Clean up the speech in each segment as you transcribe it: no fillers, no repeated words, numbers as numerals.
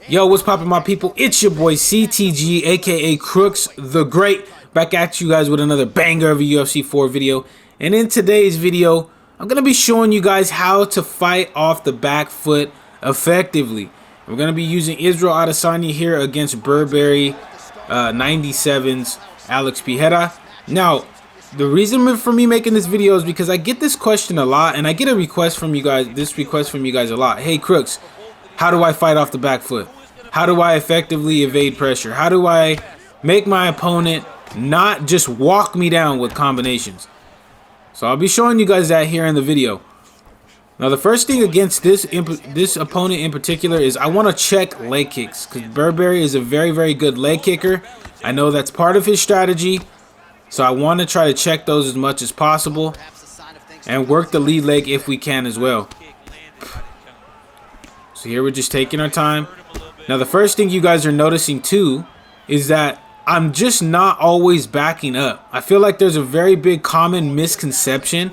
Yo, what's poppin', my people? It's your boy CTG, aka Crooks the Great, back at you guys with another banger of a UFC 4 video. And in today's video, I'm gonna be showing you guys how to fight off the back foot effectively. We're gonna be using Israel Adesanya here against Burberry 97's Alex Pereira. Now, the reason for me making this video is because I get this question a lot, and I get a request from you guys. This request from you guys a lot. Hey, Crooks, how do I fight off the back foot? How do I effectively evade pressure? How do I make my opponent not just walk me down with combinations? So I'll be showing you guys that here in the video. Now, the first thing against this opponent in particular is I want to check leg kicks, because Burberry is a very, very good leg kicker. I know that's part of his strategy, so I want to try to check those as much as possible and work the lead leg if we can as well. So here we're just taking our time. Now, the first thing you guys are noticing too is that I'm just not always backing up. I feel like there's a very big common misconception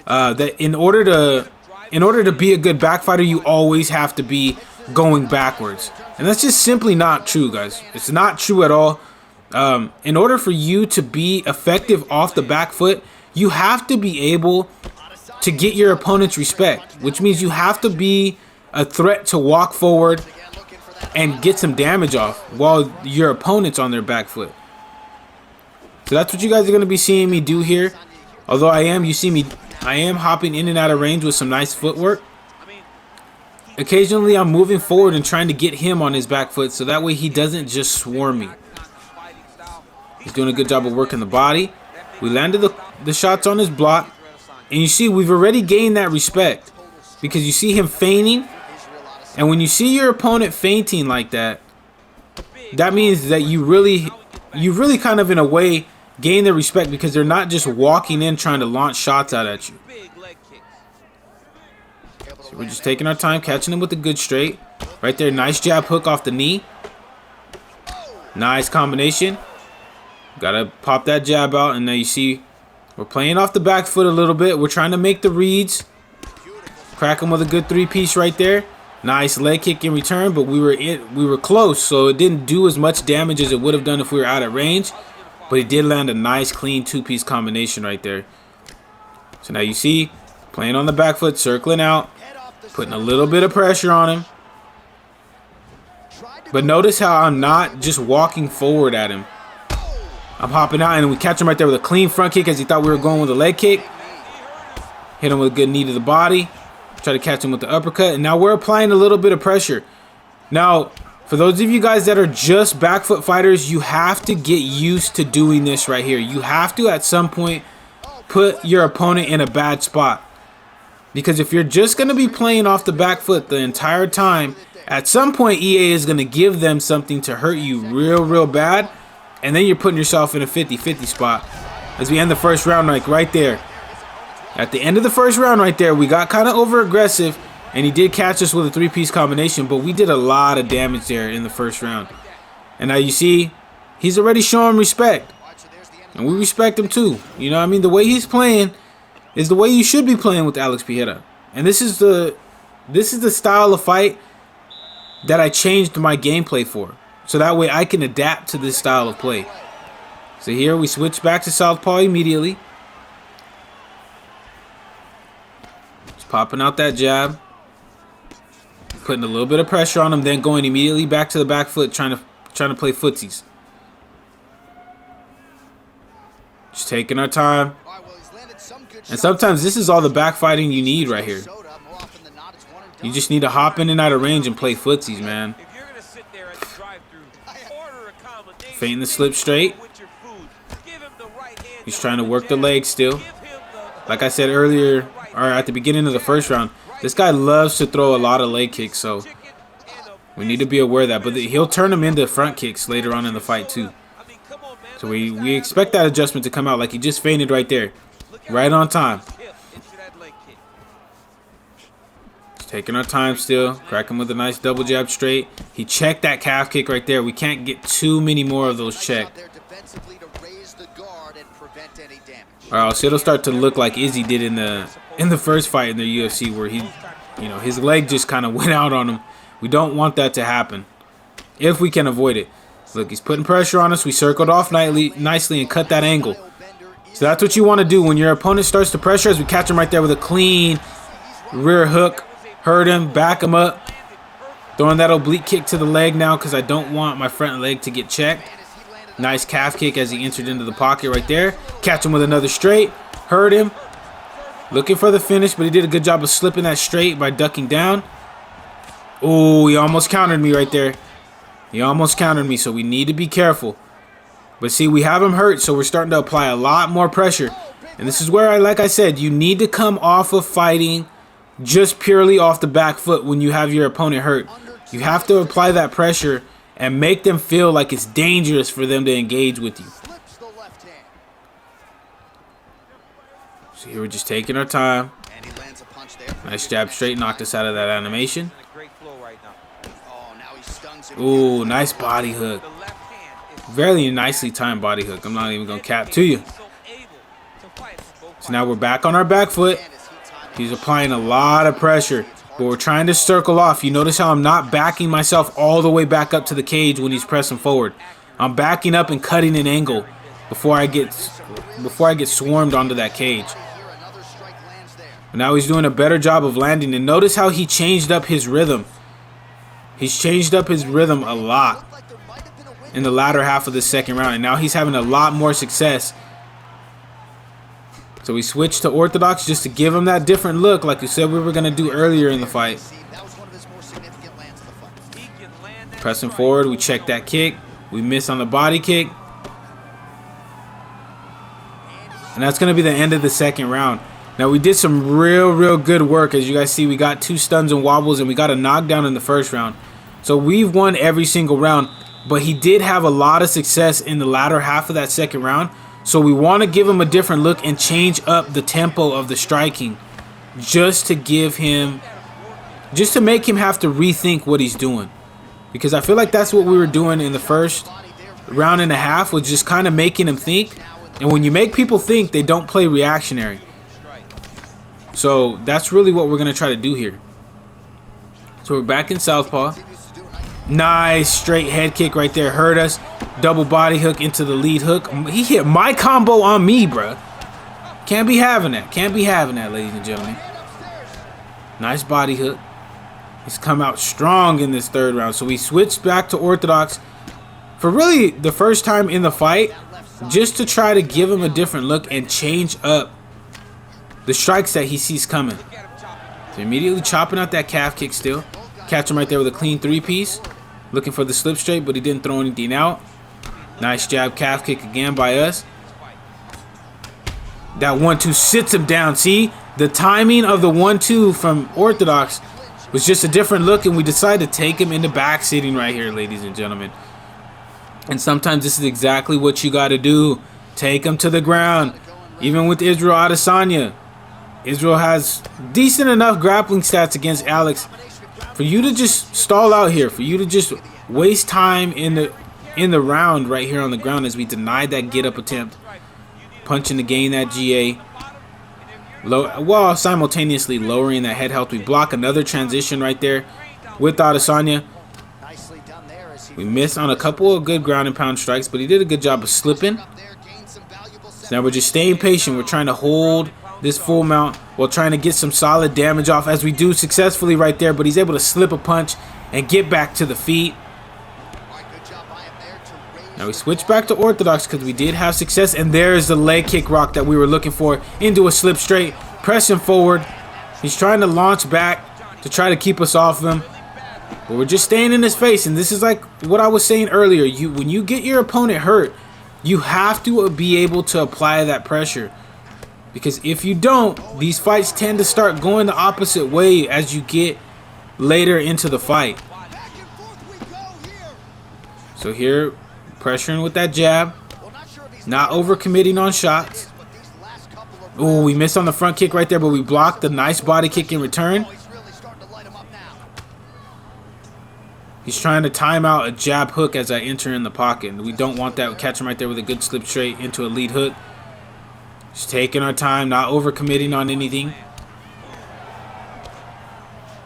that in order to be a good back fighter, you always have to be going backwards. And that's just simply not true, guys. It's not true at all. In order for you to be effective off the back foot, you have to be able to get your opponent's respect, which means you have to be a threat to walk forward and get some damage off while your opponent's on their back foot. So that's what you guys are going to be seeing me do here. Although I am hopping in and out of range with some nice footwork. Occasionally I'm moving forward and trying to get him on his back foot so that way he doesn't just swarm me. He's doing a good job of working the body. We landed the shots on his block, and you see we've already gained that respect because you see him feigning. And when you see your opponent fainting like that, that means that you really kind of in a way gain their respect because they're not just walking in trying to launch shots out at you. So we're just taking our time, catching him with a good straight. Right there, nice jab hook off the knee. Nice combination. Gotta pop that jab out, and now you see we're playing off the back foot a little bit. We're trying to make the reads. Crack him with a good three-piece right there. Nice leg kick in return, but we were close, so it didn't do as much damage as it would have done if we were out of range. But he did land a nice, clean two-piece combination right there. So now you see, playing on the back foot, circling out, putting a little bit of pressure on him. But notice how I'm not just walking forward at him. I'm hopping out, and we catch him right there with a clean front kick as he thought we were going with a leg kick. Hit him with a good knee to the body. Try to catch him with the uppercut, and now we're applying a little bit of pressure. Now, for those of you guys that are just back foot fighters, you have to get used to doing this right here. You have to, at some point, put your opponent in a bad spot. Because if you're just going to be playing off the back foot the entire time, at some point EA is going to give them something to hurt you real bad, and then you're putting yourself in a 50-50 spot. As we end the first round, like right there. At the end of the first round right there, we got kind of over aggressive, and he did catch us with a three-piece combination, but we did a lot of damage there in the first round. And now you see, he's already showing respect, and we respect him too. You know what I mean? The way he's playing is the way you should be playing with Alex Pereira. And this is the style of fight that I changed my gameplay for, so that way I can adapt to this style of play. So here we switch back to southpaw immediately. Popping out that jab, putting a little bit of pressure on him, then going immediately back to the back foot, trying to play footsies. Just taking our time. And sometimes this is all the backfighting you need right here. You just need to hop in and out of range and play footsies, man. Feinting the slip straight. He's trying to work the leg still. Like I said earlier, or at the beginning of the first round, this guy loves to throw a lot of leg kicks, so we need to be aware of that. But he'll turn them into front kicks later on in the fight too. So we expect that adjustment to come out, like he just feinted right there. Right on time. Just taking our time still. Crack him with a nice double jab straight. He checked that calf kick right there. We can't get too many more of those checked. Or else it'll start to look like Izzy did in the first fight in the UFC, where his leg just kind of went out on him. We don't want that to happen. if we can avoid it. Look, he's putting pressure on us. We circled off nicely and cut that angle. So that's what you want to do when your opponent starts to pressure us. We catch him right there with a clean rear hook. Hurt him, back him up. Throwing that oblique kick to the leg now because I don't want my front leg to get checked. Nice calf kick as he entered into the pocket right there. Catch him with another straight. Hurt him. Looking for the finish, but he did a good job of slipping that straight by ducking down. Oh, he almost countered me right there. He almost countered me, so we need to be careful. But see, we have him hurt, so we're starting to apply a lot more pressure. And this is where, like I said, you need to come off of fighting just purely off the back foot when you have your opponent hurt. You have to apply that pressure and make them feel like it's dangerous for them to engage with you. So here we're just taking our time. Nice jab straight, knocked us out of that animation. Ooh, nice body hook. Very nicely timed body hook. I'm not even going to cap to you. So now we're back on our back foot. He's applying a lot of pressure, but we're trying to circle off. You notice how I'm not backing myself all the way back up to the cage when he's pressing forward. I'm backing up and cutting an angle before I get swarmed onto that cage. Now he's doing a better job of landing, and notice how he changed up his rhythm. He's changed up his rhythm a lot in the latter half of the second round, and now he's having a lot more success. So we switched to orthodox just to give him that different look like we said we were going to do earlier in the fight. Pressing forward, we check that kick. We miss on the body kick. And that's going to be the end of the second round. Now we did some real good work. As you guys see, we got 2 stuns and wobbles, and we got a knockdown in the first round. So we've won every single round, but he did have a lot of success in the latter half of that second round. So we want to give him a different look and change up the tempo of the striking just to make him have to rethink what he's doing. Because I feel like that's what we were doing in the first round and a half, was just kind of making him think. And when you make people think, they don't play reactionary. So that's really what we're going to try to do here. So we're back in southpaw. Nice straight head kick right there. Hurt us. Double body hook into the lead hook. He hit my combo on me, bruh. Can't be having that. Can't be having that, ladies and gentlemen. Nice body hook. He's come out strong in this third round. So we switched back to orthodox for really the first time in the fight, just to try to give him a different look and change up the strikes that he sees coming. So immediately chopping out that calf kick still. Catch him right there with a clean 3-piece. Looking for the slip straight, but he didn't throw anything out. Nice jab calf kick again by us. That 1-2 sits him down. See, the timing of the 1-2 from orthodox was just a different look, and we decided to take him into back sitting right here, ladies and gentlemen. And sometimes this is exactly what you got to do. Take him to the ground. Even with Israel Adesanya, Israel has decent enough grappling stats against Alex for you to just stall out here, for you to just waste time in the round right here on the ground, as we denied that get up attempt, punching to gain that GA, while simultaneously lowering that head health. We block another transition right there with Adesanya. We missed on a couple of good ground and pound strikes, but he did a good job of slipping. So now we're just staying patient. We're trying to hold this full mount while trying to get some solid damage off, as we do successfully right there, but he's able to slip a punch and get back to the feet. Now we switch back to orthodox because we did have success, and there's the leg kick rock that we were looking for into a slip straight, pressing forward. He's trying to launch back to try to keep us off of him, but we're just staying in his face. And this is like what I was saying earlier, when you get your opponent hurt, you have to be able to apply that pressure, because if you don't, these fights tend to start going the opposite way as you get later into the fight. So here, pressuring with that jab, not overcommitting on shots. Oh, we missed on the front kick right there, but we blocked the nice body kick in return. He's trying to time out a jab hook as I enter in the pocket. We don't want that. We catch him right there with a good slip straight into a lead hook. Just taking our time, not overcommitting on anything.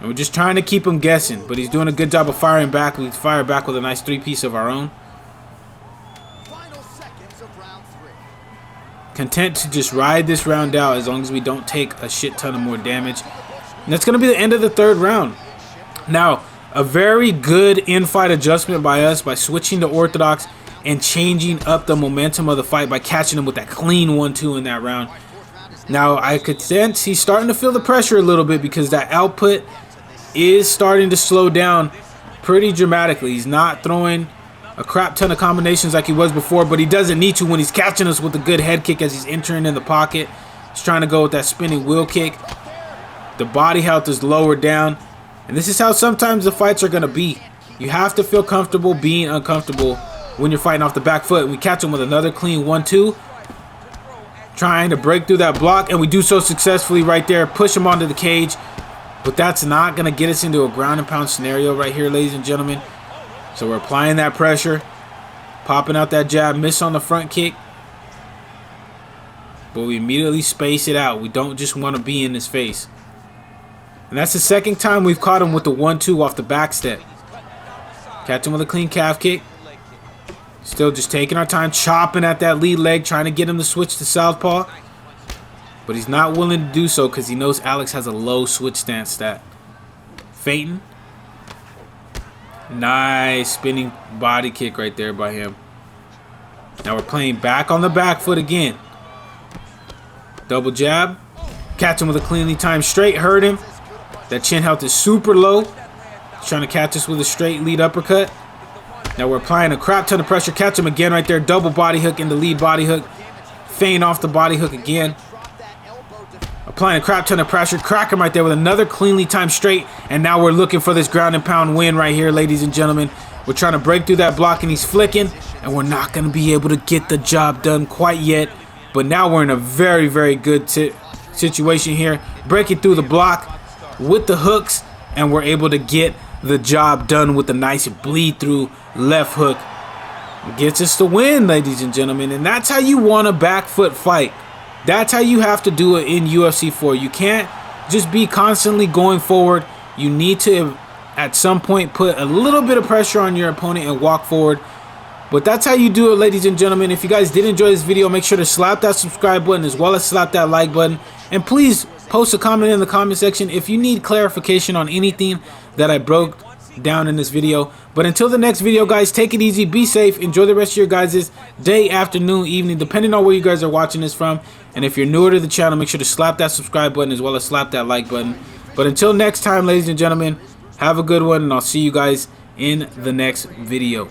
And we're just trying to keep him guessing, but he's doing a good job of firing back. We fire back with a nice 3-piece of our own. Content to just ride this round out as long as we don't take a shit ton of more damage. And that's going to be the end of the 3rd round. Now, a very good in-fight adjustment by us by switching to orthodox and changing up the momentum of the fight by catching him with that clean 1-2 in that round. Now, I could sense he's starting to feel the pressure a little bit because that output is starting to slow down pretty dramatically. He's not throwing a crap ton of combinations like he was before, but he doesn't need to when he's catching us with a good head kick as he's entering in the pocket. He's trying to go with that spinning wheel kick. The body health is lowered down, and this is how sometimes the fights are going to be. You have to feel comfortable being uncomfortable when you're fighting off the back foot. And we catch him with another clean 1-2, trying to break through that block, and we do so successfully right there. Push him onto the cage, but that's not going to get us into a ground and pound scenario right here, ladies and gentlemen. So we're applying that pressure, popping out that jab, miss on the front kick, but we immediately space it out. We don't just want to be in his face. And that's the 2nd time we've caught him with the 1-2 off the back step. Catch him with a clean calf kick. Still just taking our time, chopping at that lead leg, trying to get him to switch to southpaw. But he's not willing to do so because he knows Alex has a low switch stance stat. Feinting. Nice spinning body kick right there by him. Now we're playing back on the back foot again. Double jab. Catch him with a cleanly timed straight. Hurt him. That chin health is super low. He's trying to catch us with a straight lead uppercut. Now we're applying a crap ton of pressure. Catch him again right there. Double body hook into lead body hook. Feint off the body hook again. Applying a crap ton of pressure. Crack him right there with another cleanly timed straight. And now we're looking for this ground and pound win right here, ladies and gentlemen. We're trying to break through that block and he's flicking. And we're not going to be able to get the job done quite yet. But now we're in a very, very good situation here. Breaking through the block with the hooks. And we're able to get the job done with a nice bleed through left hook. Gets us the win, ladies and gentlemen. And that's how you want a back foot fight. That's how you have to do it in UFC 4. You can't just be constantly going forward. You need to, at some point, put a little bit of pressure on your opponent and walk forward. But that's how you do it, ladies and gentlemen. If you guys did enjoy this video, make sure to slap that subscribe button as well as slap that like button. And please post a comment in the comment section if you need clarification on anything that I broke down in this video. But until the next video, guys, take it easy, be safe, enjoy the rest of your guys' day, afternoon, evening, depending on where you guys are watching this from. And if you're newer to the channel, make sure to slap that subscribe button as well as slap that like button. But until next time, ladies and gentlemen, have a good one, and I'll see you guys in the next video.